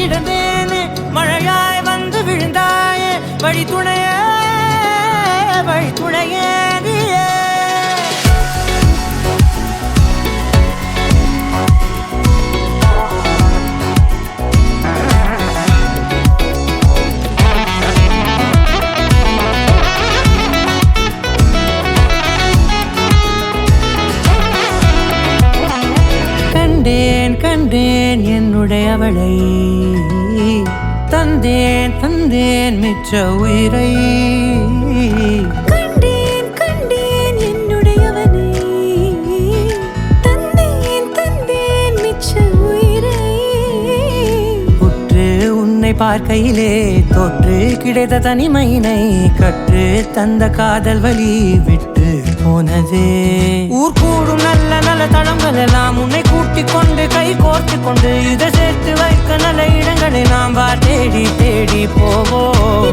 கிடந்தேனே மழையாய் வந்து விழுந்தாயே வழி துணையே நீயே கண்டேன் என்னுடையவளை தந்தேன் மிச்ச உயிரை கண்டேன் என்னுடையவனை தந்தேன் மிச்ச உயிரை உற்று உன்னை பார்க்கையிலே தோற்று கிடைத்த தனிமையினை கற்று தந்த காதல் வழி விட்டு போனதே ஊர் கூடும் நல்ல நல்ல தளங்கள் எல்லாம் உன்னை கூட்டிக் கொண்டு கை கோர்த்து கொண்டு இதை சேர்த்து வைக்க நல்ல இடங்களை நாம் வா தேடி போவோம்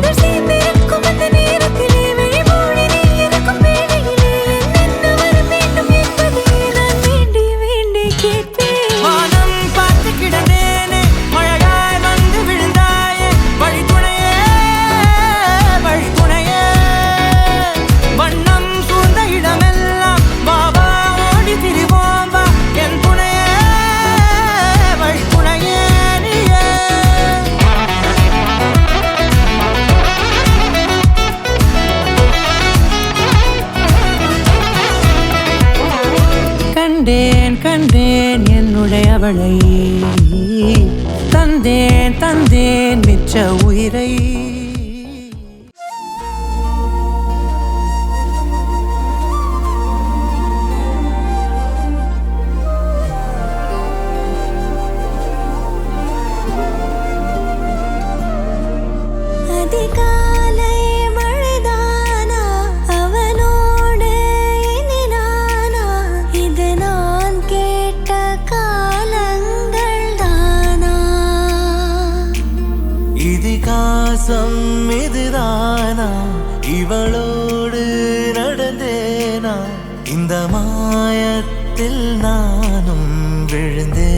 கண்டேன் என்னுடையவளை தந்தேன் மிச்ச உயிரை இதுதானா இவளோடு நடந்தேனா இந்த மாயத்தில் நானும் விழுந்தேன்